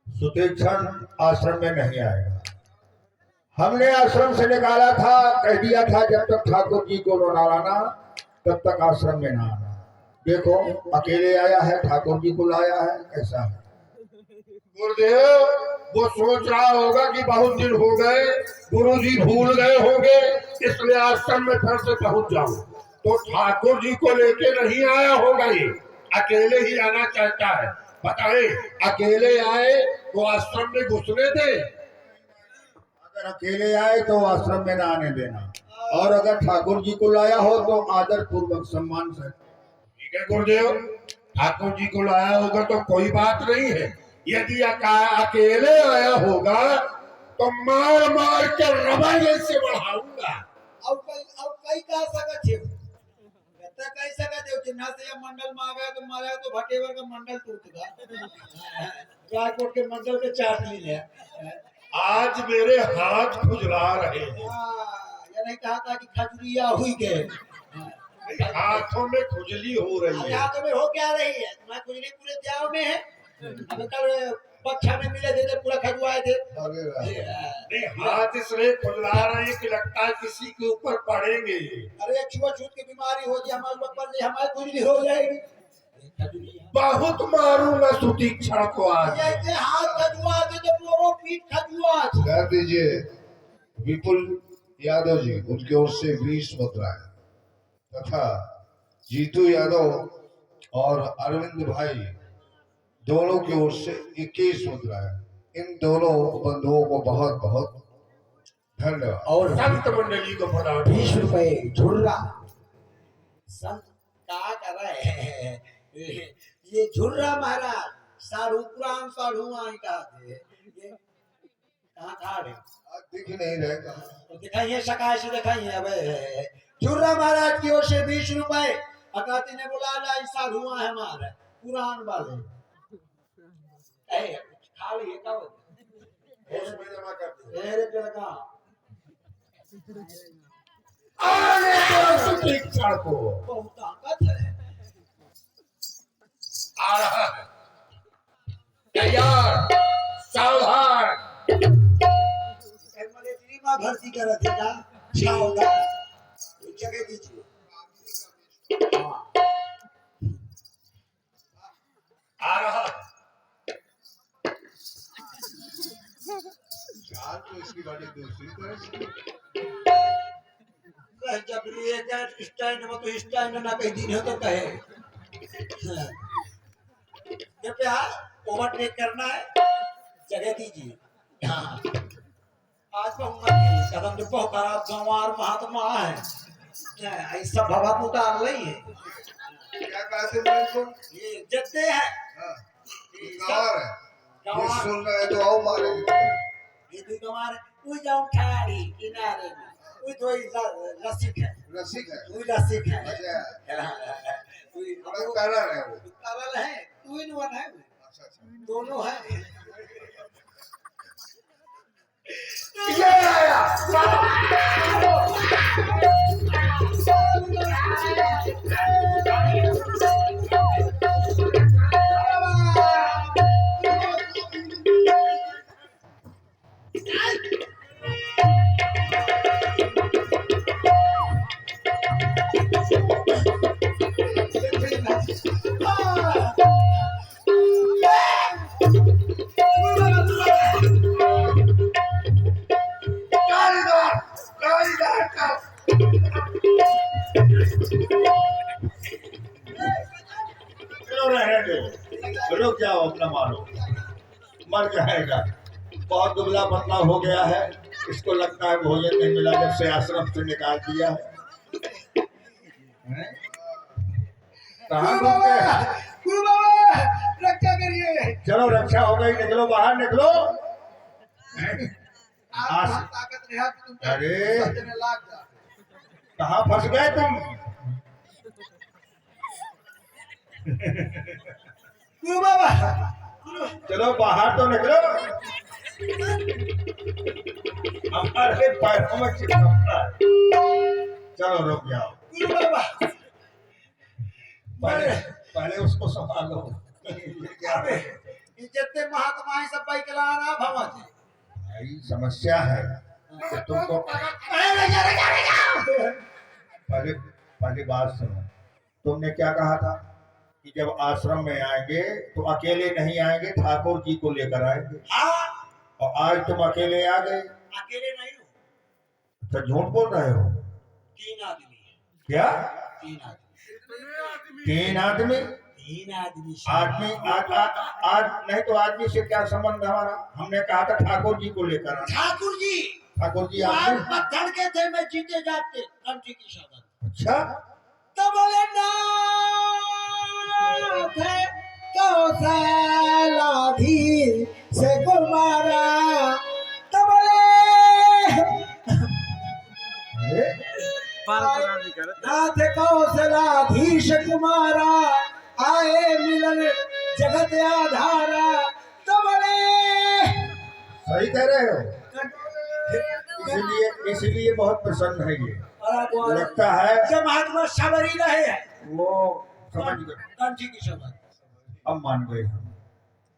B: सुतीक्षण आश्रम में नहीं आएगा। हमने आश्रम से निकाला था, कह दिया था जब तक ठाकुर जी को न लाना तब तक आश्रम में ना आना। देखो अकेले आया है, ठाकुर जी को लाया है, कैसा है।
E: गुरुदेव वो सोच रहा होगा कि बहुत दिन हो गए, गुरुजी भूल गए होंगे, इसलिए आश्रम में फिर से पहुंच जाऊं। तो ठाकुर जी को लेके नहीं आया होगा, ये अकेले ही आना चाहता है। बताएं, अकेले आए तो आश्रम में घुसने दे?
B: अगर अकेले आए तो आश्रम में ना आने देना, और अगर ठाकुर जी को लाया हो तो आदर पूर्वक सम्मान से।
E: ठीक है गुरुदेव, ठाकुर जी को लाया होगा तो कोई बात नहीं है। यदि अकेले आया होगा तो मार मार कर रबड़ जैसे बढ़ाऊंगा।
A: अब कई कह सकत है कहता कह सकत है चिन्हा से या मंडल में आ गया तो मारा तो भटेवर का मंडल टूट गया। राजकोट के मंडल के चाट ली।
E: आज मेरे हाथ खुजला रहे हैं।
A: ये नहीं कहा था कि खजुरिया हुई के
E: हाथों में खुजली हो रही है।
A: हाथों में हो क्या रही है? मैं खुजली पूरे त्याव में है। अब कल पक्षा में मिले थे तो पूरा खजुआए थे।
E: नहीं, हाथ इसलिए खुजला रहे हैं कि लगता है किसी के ऊपर पड़ेंगे।
A: अरे छुआछूत की बीमारी हो जाए हमारे ऊपर से हमारी खुजली हो जाएगी।
E: बहुत मारूंगा सुतीक्षण को आज।
A: ऐसे हाथ खजुआ थे तो वो पीठ खजुआ थे।
B: कह दीजिए विपुल यादव जी, उनकी ओर से 20 मुद्राएं तथा जीतू यादव और अरविंद भाई दोनों की ओर से 21 मुद्राएं। इन दोनों बंधुओं को बहुत बहुत धन्यवाद।
A: और
E: संत मंडली को प्रदान
A: 20 रुपए झुर्रा। संत क्या कर रहे हैं? ये झुर्रा महाराज साधु पुराण साधु आई का थे। ये कहाँ था रे?
B: आज दिख नहीं रहेगा।
A: तो दिखाइए सकाश से दिखाइए। अब झुर्रा महाराज की ओर से 20 रुपए अकाती ने बुला लाई साधु है हमारे पुराण वाले। खा लिए कब
E: आने दो सुतीक्षण को।
A: बहुत ताकत है।
E: आ रहा है, तैयार, सावधान।
A: माँ भर्ती कर रखे ना सावधान जगह दीजिए।
E: आ रहा है।
B: चाल तो इसकी बड़ी दूसरी तरह से।
A: जब ये स्टैंड में तो स्टैंड ना कहीं दिन हो तो कहे कृपया ओवरटेक करना है, जगह दीजिए। हाँ आज कदम जो बहुत खराब गंवार महात्मा है ऐसा भवन उतार रही है।
B: क्या कहते हैं इनको?
A: ये जद्दे है
B: हाँ, गंवार है। ये
A: गंवार
B: सुन रहे हैं तो आओ मारेंगे।
A: ये दो गंवार कोई जाऊं ठाड़ी किनारे में कोई तो रसिक है
B: रसिक है।
A: कोई रसिक है
B: अच्छा,
A: कोई
B: बड़ा कारण है वो।
A: तरल है टू इन वन है
B: अच्छा अच्छा।
A: दोनों है।
E: ये आया।
A: रुक जाओ अपना मारो मर जाएगा। बहुत दुबला पतला हो गया है। इसको लगता है भोजन नहीं मिला, जब से आश्रम से निकाल दिया है। कहाँ घूम गए?
D: गुरु बाबा रक्षा करिए।
A: चलो रक्षा हो गई, निकलो बाहर निकलो।
D: आप ताकत नहीं है कि तुम
A: अरे
D: देने लाग जा।
A: कहाँ फंस गए तुम?
D: गुरु बाबा
A: चलो बाहर तो निकलो। हमारे पैरों में चिपकता है। चलो रुक जाओ।
D: गुरु बाबा
A: पहले पहले उसको संभालो। क्या है?
D: जितने महात्मा है सब भाई कलाना भवन
A: भाई समस्या है कि तुमको पहले पहली बात सुनो। तुमने क्या कहा था कि जब आश्रम में आएंगे तो अकेले नहीं आएंगे, ठाकुर जी को लेकर आएंगे। और आज तुम अकेले आ गए।
D: अकेले नहीं हो,
A: तो झूठ बोल रहे हो।
D: 3 आदमी है।
A: क्या
D: 3 आदमी
A: 3 आदमी?
D: 3 आदमी
A: आदमी आज नहीं तो आदमी से क्या संबंध हमारा? हमने कहा था ठाकुर जी को लेकर आना।
D: ठाकुर जी
A: ठाकुर जी
D: आज
A: आदमी?
D: पत्थर के थे मैं जीते जाते कंठी की शरण
A: अच्छा
D: तो बोले नाथ कौशलाधीर से कुमारा तो बोले
A: अरे,
D: नाथ कौशलाधीश कुमारा आए मिलन जगत आधारा तो बोले
A: सही कह रहे हो। इसलिए बहुत प्रसन्न है ये। लगता है
D: जब महात्मा सबरी रहे हैं
A: वो समझ गए।
D: कंठी की शरण
A: अब मान गए हम।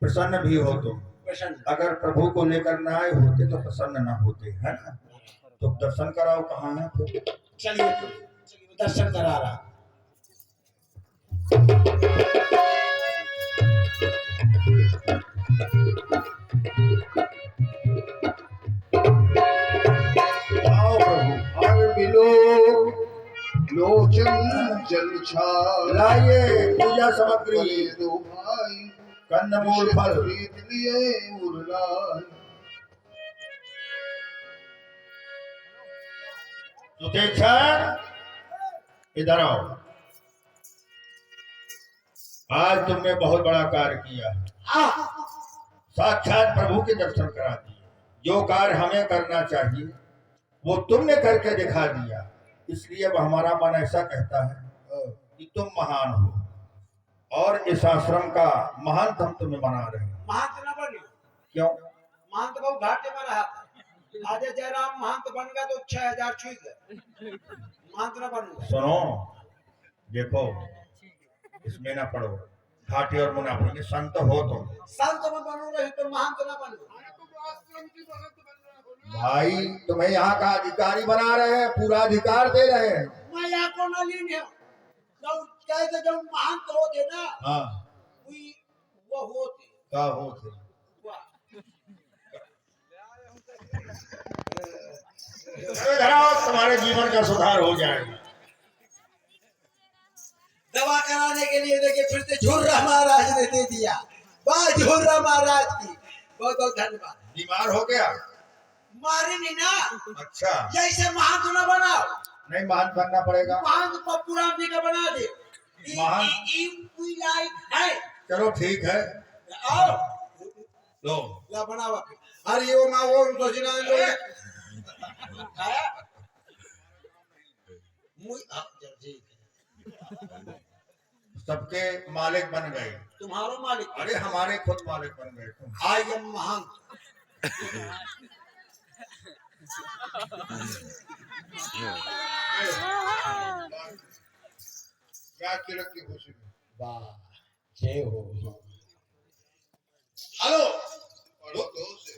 A: प्रसन्न भी हो तुम।
D: प्रसन्न
A: अगर प्रभु को लेकर ना आए होते तो प्रसन्न ना होते, है ना? तो दर्शन कराओ। कहाँ है तो?
D: चलिए दर्शन करा रहा
A: आओ प्रभु।
B: और मिलो लोचन जल छाए
A: लाइए पूजा सामग्री,
B: दो भाई
A: कंदमूल फल।
B: खरीद लिए उरलाए
A: सुतेक्षण इधर आओ। आज तुमने बहुत बड़ा कार्य किया है। साक्षात प्रभु के दर्शन करा दिए। जो कार्य हमें करना चाहिए वो तुमने करके दिखा दिया। इसलिए अब हमारा मन ऐसा कहता है कि तुम महान हो और इस आश्रम का महंत हम तुम्हें बना रहे हैं।
D: महंत न बने
A: क्यों?
D: महंत बहुत घाटे में रहा आज जयराम महंत बन गया तो 6000 छुई गए महंत न बनूंगा
A: सुनो देखो, इसमें ना पढ़ो। घाटे और मुनाफे में संत हो तुम।
D: संत में बनूंगा ही तो महंत न बनूंगा
A: भाई तुम्हें यहाँ का अधिकारी बना रहे हैं, पूरा अधिकार दे रहे हैं।
D: मैं यहाँ को न लीने जब कैसे जब महंत होते ना
A: हाँ
D: वो होते
A: क्या होते? इधर आओ, तुम्हारे जीवन का सुधार हो जाएगा।
D: दवा कराने के लिए देखिए फिर से झुर्रा महाराज ने दे दिया। वाह झुर्रा महाराज की बहुत बहुत धन्यवाद।
A: बीमार हो गया?
D: मारे नहीं ना
A: अच्छा
D: जैसे महंत न बनाओ
A: नहीं, महान बनना पड़ेगा।
D: महंत पप्पूराम जी का बना दे
A: महान?
D: कोई लायक है
A: चलो ठीक है,
D: आओ
A: लो।
D: ला बनावा हरि ओम ओम तो जिना लो आया मुई जी
A: सबके मालिक बन गए।
D: तुम्हारो मालिक
A: अरे हमारे खुद मालिक बन गए तुम।
D: आई एम महंत
B: क्या तिलक की खुशी में
D: वाह जय हो
A: हेलो
B: पढ़ो तो से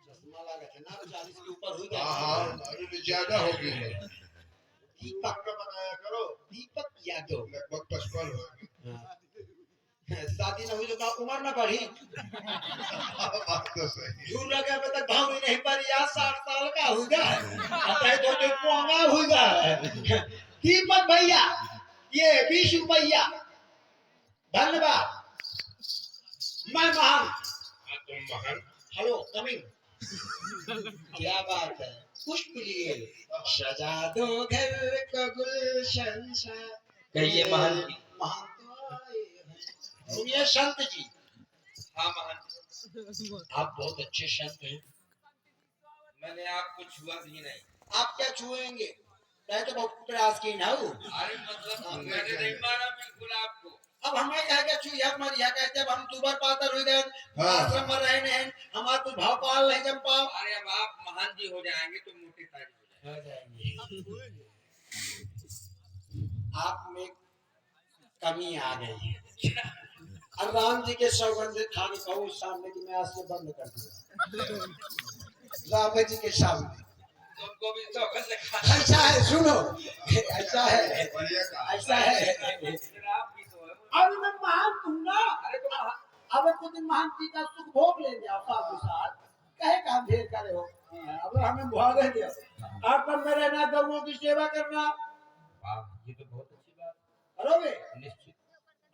D: चश्मा लगा था ना 40 के ऊपर हो गया
B: हाँ अभी भी ज्यादा हो गई है
D: दीपक
A: का बताया करो।
D: दीपक यादव
B: लगभग 55 हो गई
D: शादी न हुई तो का उम्र न बढ़ी
B: बात तो सही
D: झूठ लगे अभी तक भाव नहीं पर यार 60 साल का होगा अतः तो जो पोंगा होगा दीपक भैया ये 20 रुपया धन्यवाद मैं महान
E: तुम महान।
A: Hello coming. क्या बात है, पुष्प लिए सजा दो घर का गुलशन सा।
C: कहिए महान जी।
A: महान तो आए हैं। सुनिए संत जी,
C: हाँ महान जी।
A: आप बहुत अच्छे संत हैं।
C: मैंने आपको छुआ भी नहीं।
A: आप क्या छुएंगे, मैं तो बहुत प्रयास की ना हूँ।
C: अरे मतलब मैंने नहीं मारा बिल्कुल आपको।
A: अब हमें क्या क्या छुई हम यहाँ कहते हैं, हम दुबार पातर हुई गए
B: हाँ।
A: आश्रम में रहे हैं, हमारे कुछ भाव पाल नहीं जम पाओ।
C: अरे अब आप महान जी हो जाएंगे तो मोटी तारीफ हो जाएगी।
A: आप में कमी आ गई है। और राम जी के सौगंध खाने का उस सामने की मैं आज से बंद कर दूंगा। राम जी के सामने
C: तुमको भी सौगंध से खा।
A: ऐसा है, सुनो, ऐसा है,
B: बढ़िया कहा।
A: ऐसा है।
C: आप भी तो है।
A: अब मैं महान दूंगा।
C: अरे तो महान।
A: अब कुछ दिन महान जी का सुख भोग ले जाओ साथ के साथ, कहे काम ढेर करे हो। अब हमें भोग दे दियो, आश्रम में रहना, गौओं की सेवा करना।
C: वाह, ये तो बहुत अच्छी बात।
A: करोगे?
C: निश्चित।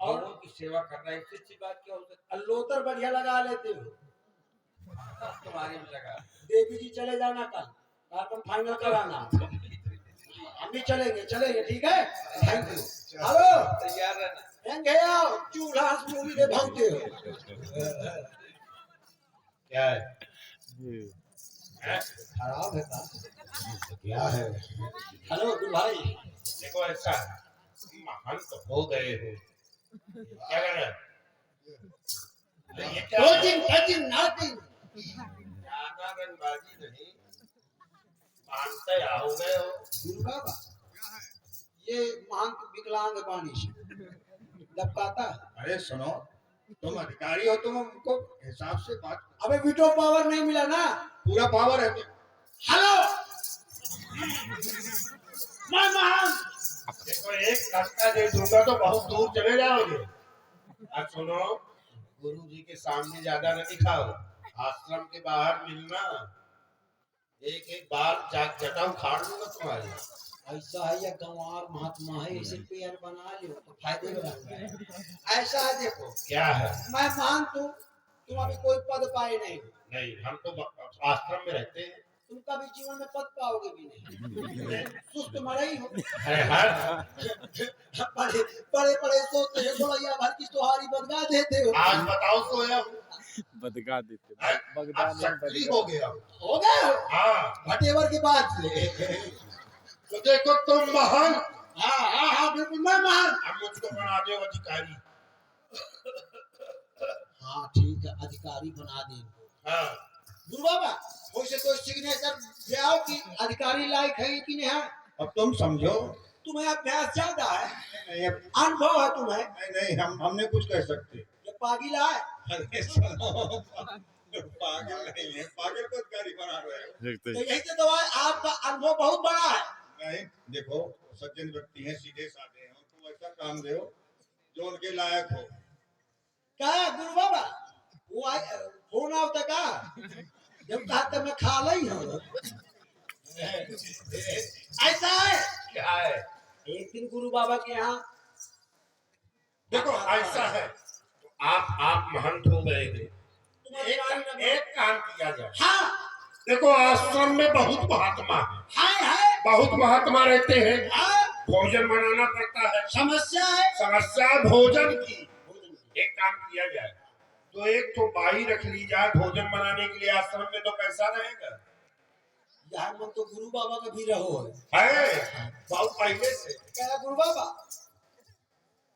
A: और
C: गौओं की सेवा करना इससे अच्छी बात क्या हो सकती
A: लोतर बढ़िया लगा लेते हो।
C: है? तुम्हारी भी लगा।
A: देवी जी चले जाना कल, कार्यक्रम फाइनल कराना। हम भी चलेंगे, चलेंगे, ठीक है। Thank you. हेलो
C: तैयार रहना।
A: एंगे आओ, चूल्हा मूवी दे भागते हो।
E: क्या है?
A: खराब है का? क्या है? हेलो गुरु भाई।
E: देखो ऐसा है, महान तो हो गए हो, क्या कर रहे हो? ये क्या है?
A: Coaching coaching nothing.
E: ज्यादा रंगबाजी नहीं, मानते हो गए हो।
A: गुरु बाबा, ये महंत विकलांग बानी से दबकाता है।
B: अरे सुनो, तुम अधिकारी हो, तुम हमको हिसाब से बात।
A: अबे विटो पावर नहीं मिला ना।
B: पूरा पावर है।
A: हेलो मैं महान।
E: देखो एक धक्का दे दूंगा तो बहुत दूर चले जाओगे। अब सुनो, गुरु जी के सामने ज्यादा न दिखाओ, आश्रम के बाहर मिलना, एक एक बार जटा उखाड़ लूंगा तुम्हारी।
A: ऐसा है, या गंवार महात्मा है, इसे पेयर बना लो तो फायदे में रहता है। ऐसा है, देखो
E: क्या है?
A: मैं महान तुम अभी कोई पद पाए नहीं,
E: नहीं, हम तो आश्रम में रहते हैं।
A: तुम कभी जीवन में पद पाओगे भी नहीं, सुस्त मरे ही हो।
E: अरे हर
A: बड़े बड़े बड़े सोते हो, गोलैया भर की तोहारी बदगा देते हो।
E: आज बताओ सोया हूँ।
F: बदगा देते
E: अब सक्रिय हो गया हूँ।
A: हो गए हो
E: हाँ,
A: भटेवर के बाद से।
E: तो देखो तुम महान।
A: हाँ हाँ हाँ बिल्कुल मैं महान।
E: अब मुझको बना दो अधिकारी।
A: हाँ ठीक है, अधिकारी बना दे इनको।
E: हाँ,
A: गुरु बाबा वैसे कोई सिग्नेचर जाओ कि अधिकारी लायक है कि नहीं है।
B: अब तुम समझो।
A: तुम्हें अभ्यास ज्यादा है,
B: नहीं,
A: अनुभव है तुम्हें।
B: नहीं, हम नहीं कुछ कह सकते।
A: ये पागिल है।
B: अरे सुनो, पागल नहीं है, पागल को अधिकारी बना रहे हो।
A: तो यही तो दवा है, आपका अनुभव बहुत बड़ा है।
B: नहीं, देखो सज्जन व्यक्ति हैं, सीधे साधे हैं, उनको ऐसा काम दो जो उनके लायक हो।
A: क्या है गुरु बाबा, वो फोन आवता का जब कहा तो मैं खा ली हूँ। ऐसा है,
E: क्या है?
A: एक दिन गुरु बाबा के यहाँ
E: देखो ऐसा है, तो आप महंत हो गए थे। एक काम किया जाए।
A: हाँ
E: देखो आश्रम में बहुत महात्मा है,
A: है
E: बहुत महात्मा रहते हैं।
A: हाँ,
E: भोजन बनाना पड़ता है,
A: समस्या है।
E: समस्या है भोजन की। एक काम किया जाए, तो एक तो बाई रख ली जाए भोजन बनाने के लिए आश्रम में, तो कैसा रहेगा?
A: यार मन तो गुरु बाबा का भी रहो है।
E: है बहुत पहले से।
A: क्या गुरु बाबा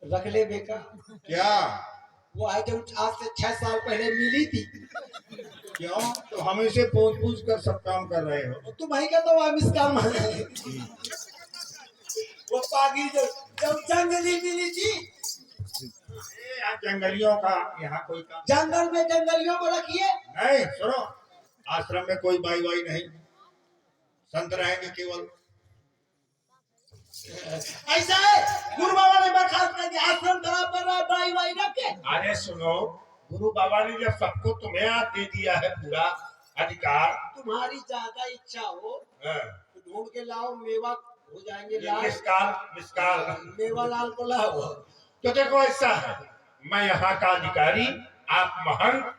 A: रख ले बेका।
B: क्या?
A: वो आइटम आज से 6 साल पहले मिली थी।
B: क्यों? तो हम इसे पूछ कर सब काम कर रहे हो।
A: तुम ही का तो मिस काम है। वो पागी जो जब जंगली मिली थी,
B: यहाँ जंगलियों का यहाँ कोई काम
A: जंगल में जंगलियों को रखिए।
B: नहीं। सुनो, आश्रम में कोई बाई वाई नहीं, संत रहेंगे केवल।
A: ऐसा है, गुरु बाबा ने बर्खास्त कर दिया, आश्रम खराब कर रहा है, बाई वाई रख के।
E: अरे सुनो, गुरु बाबा ने जब सबको तुम्हें आप दे दिया है पूरा अधिकार,
A: तुम्हारी ज्यादा इच्छा हो
E: हाँ,
A: तो ढूंढ के लाओ, मेवा हो जाएंगे लाल।
E: मिसकाल
A: मेवा लाल को लाओ।
E: तो देखो ऐसा है, मैं यहाँ का अधिकारी, आप महंत,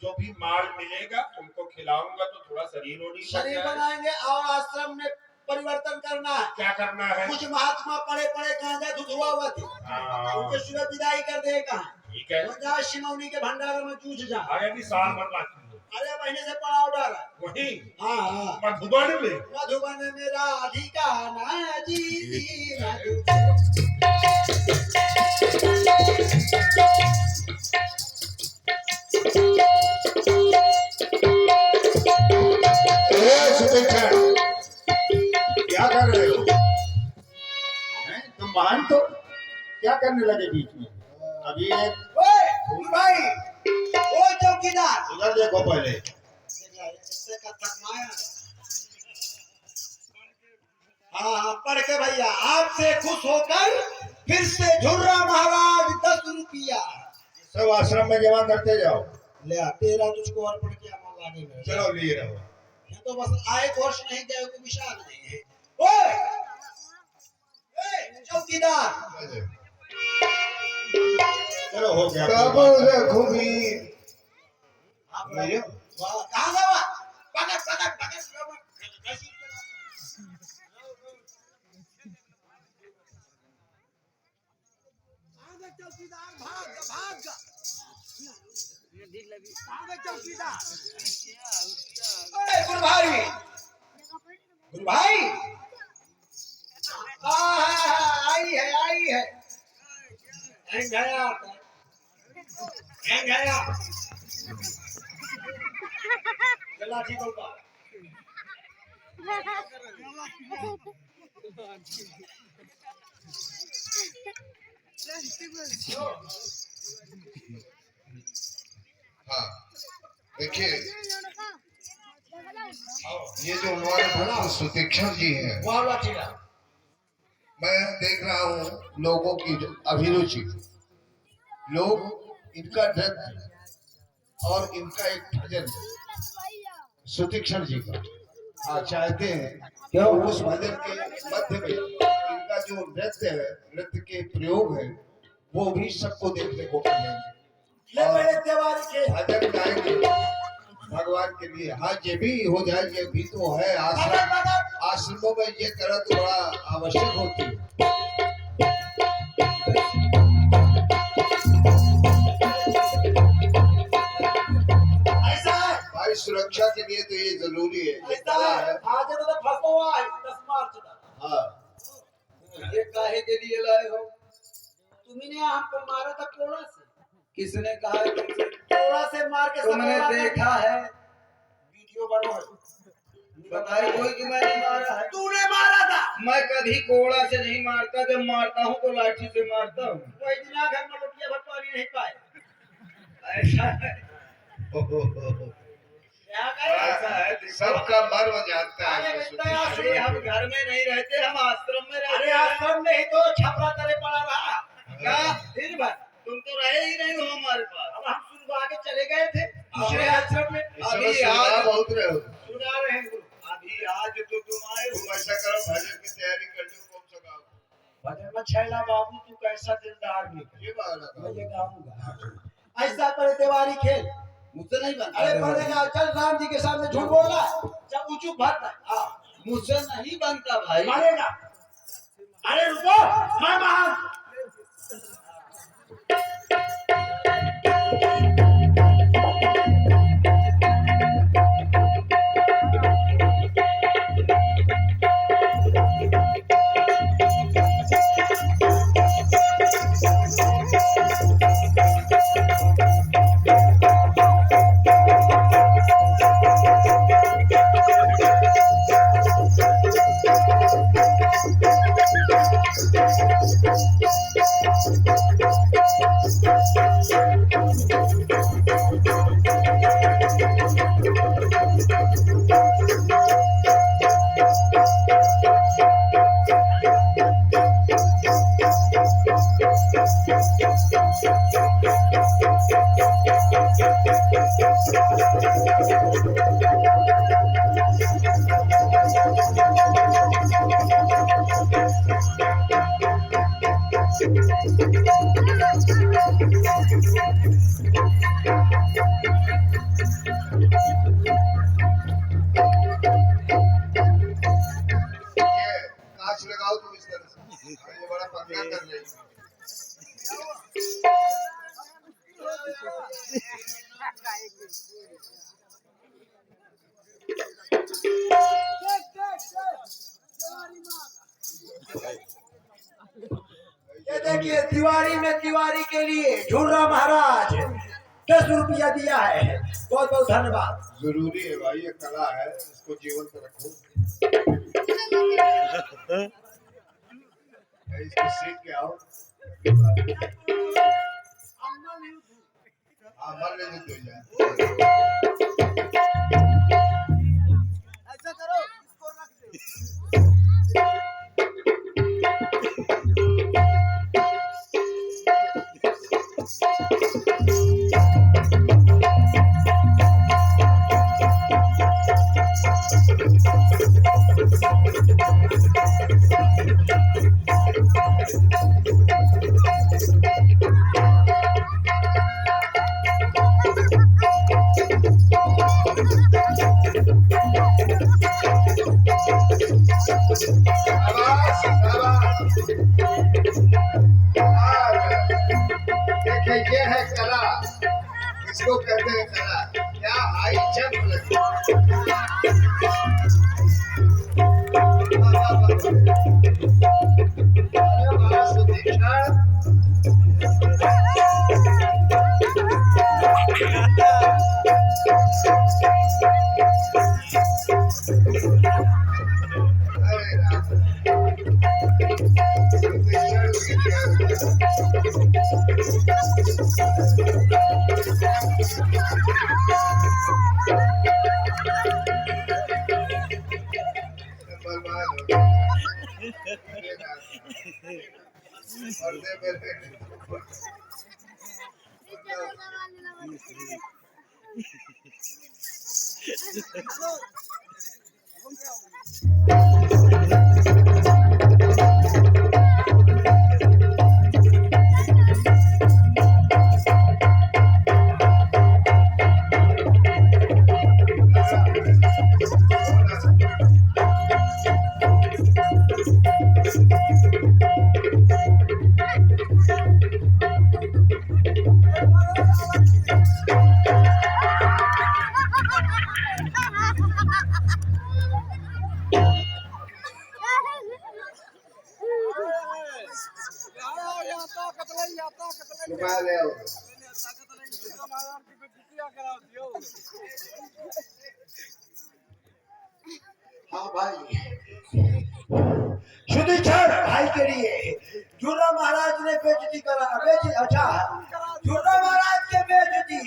E: जो भी माल मिलेगा तुमको खिलाऊंगा तो थोड़ा शरीर होनी
A: शरीर बनाएंगे और आश्रम में परिवर्तन करना है।
E: क्या करना है?
A: कुछ महात्मा पड़े पड़े गांजा धुआ हुआ थे, उनके सुबह विदाई कर देगा।
E: ठीक है।
A: जा शिमौनी के भंडार में जूझ जा।
E: अरे भी साल भर बाकी है।
A: अरे महीने से पड़ाव डाला
E: वही
A: हाँ
E: मधुबन में।
A: मधुबन में राधिका ना जी
B: सुतीक्षण
E: क्या कर रहे हो? हैं? तुम महान तो क्या करने लगे बीच में? अभी एक
A: ओए भाई, ओ चौकीदार,
E: उधर देखो पहले।
A: इससे का थकमाया। हाँ पढ़ के भैया आपसे खुश होकर फिर से झुर्रा महाराज 10 रुपया
E: सब आश्रम में जमा करते जाओ।
A: ले आ, तेरा तुझको अर्पण किया माला में।
E: चलो लिए रहो।
A: ये तो बस आए वर्ष नहीं गए को विशाल नहीं है। ओए ए चौकीदार,
E: चलो हो गया।
B: कब रघुवी
A: आप मेरे वाह कहां गया? पकड़ पकड़ पकड़ कैसी आगे चौकीदार भाग भाग आगे चौकीदार। गुरु भाई आई है हैंग गया चला ठीक होगा।
B: हाँ देखिए ये जो हमारे भला सुतीक्षण जी हैं,
A: वाह ठीक है।
B: मैं देख रहा हूँ लोगों की जो अभिरुचि, लोग इनका नृत्य और इनका एक भजन सुतीक्षण जी का चाहते हैं कि उस भजन के मध्य में इनका जो नृत्य है, नृत्य के प्रयोग है, वो भी सबको देखने को मिलेंगे।
A: ले मेरे त्योहार के
B: भजन गाएंगे भगवान के लिए। हाँ ये भी हो जाए, ये भी तो है आश्रमों में ये तरह तो बड़ा आवश्यक होती है।
A: ऐसा है
B: भाई सुरक्षा के लिए तो ये जरूरी है, ये
A: ऐसा
B: कला
A: है।
B: है।
A: आज तो फंसा हुआ है 10 मार्च तक।
B: हाँ
A: ये काहे के लिए लाए हो? तुमने हमको मारा था कोड़ा से।
D: किसने कहा है तुमसे?
A: कोड़ा से मार के
D: तुमने
A: सफेद
D: देखा है?
A: वीडियो बनो है।
D: बताए कोई कि मैंने मारा है?
A: तूने मारा था।
D: मैं कभी कोड़ा से नहीं मारता, जब मारता हूँ तो लाठी से मारता हूँ।
A: कोई दिन घर में लुटिया भटवारी नहीं पाए।
D: ऐसा है।
A: क्या करे?
D: ऐसा है।
B: सबका मर्म जानता है
A: अरे
B: ये
A: बेटा,
B: सुतीक्षण।
D: अरे हम घर में नहीं रहते, हम आश्रम में रहते
A: अरे
D: हैं।
A: आश्रम में ही तो छपरा करे पड़ा रहा।
D: क्या?
A: फिर बात
D: तुम तो रहे ही नहीं हो हमारे पास।
A: अब हम शुरू आगे चले गए थे दूसरे आश्रम में।
B: इस समय सुना बहुत रहे हो।
A: सुना रहे हैं गुरु।
D: अभी आज तो तुम आए हो।
B: तुम ऐसा करो, भजन की तैयारी कर लो, कौन सा गाओ?
A: भजन में छैला बाबू तू कैसा दिलदार निकले।
B: ये गाना गाओ।
A: मैं ये गाऊंगा। ऐसा करे त्योहारी खेल
D: मुझसे नहीं बनता।
A: अरे बनेगा। चल राम जी के सामने झूठ बोल रहा है। जब ऊंचू भर हाँ
D: मुझसे नहीं बनता भाई।
A: मारेगा। अरे रुको मैं महान
B: पता कर रही
A: ये देखिए तिवारी में तिवारी के लिए झूला महाराज 10 रुपया दिया है। बहुत बहुत धन्यवाद।
B: जरूरी है भाई, ये कला है, इसको जीवंत रखो। इसको सीख के आओ। मन नहीं तो जाए।
A: ऐसा करो, इसको रख दे।
B: देखिए ये है कला, इसको कहते हैं कला। क्या हाई जंप लगती
A: हाँ भाई, शुद्धिक्षण भाई के लिए झूला महाराज ने बेइज्जती करा। अच्छा, झूला महाराज के बेइज्जती।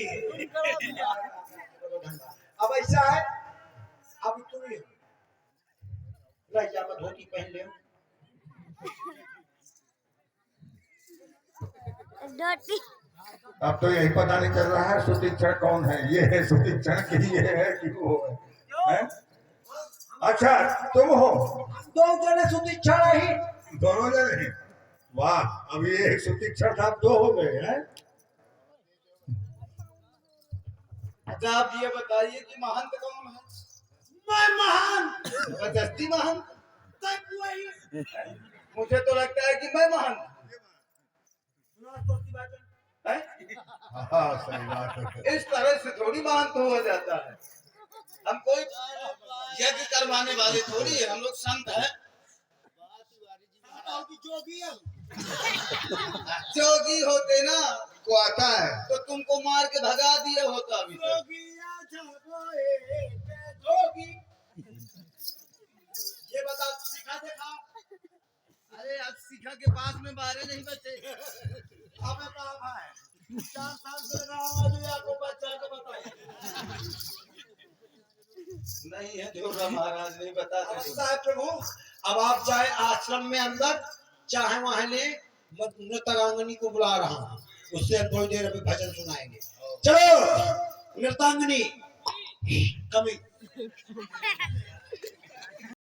A: अब ऐसा है, अब तुम लज्जा में धोती पहन ले।
E: अब तो यही पता नहीं चल रहा है सुतीक्षण कौन है। ये है सुतीक्षण कि ये है कि वो है? अच्छा तुम हो?
A: दो जने सुतीक्षण ही।
E: दोनों जने? वाह, अब ये एक सुतीक्षण था, 2 हो गए हैं।
C: अच्छा आप ये बताइए कि महंत कौन है?
A: मैं महान।
C: जबरदस्ती महंत?
A: तब वही।
C: मुझे तो लगता है कि मैं महंत है।
B: हाँ सही बात है।
C: इस तरह से थोड़ी महंत हुआ जाता है। हम कोई यज्ञ करवाने वाले थोड़ी है, हम लोग संत है। जोगी होते ना
B: को आता है
C: तो तुमको मार के भगा दिया होता अभी तक।
A: ये बता, सिखा देखा।
C: अरे अब सीखा के पास में बारे नहीं बचे।
A: अब कहा है 4 साल से लगा जो आपको बच्चा को बताइए।
C: नहीं है जोरा महाराज नहीं बता सकते।
A: ऐसा है प्रभु, अब आप चाहे आश्रम में अंदर चाहे वहां ले, नृत्यांगनी को बुला रहा हूँ, उससे हम थोड़ी देर अभी भजन सुनाएंगे। चलो नृत्यांगनी कमी।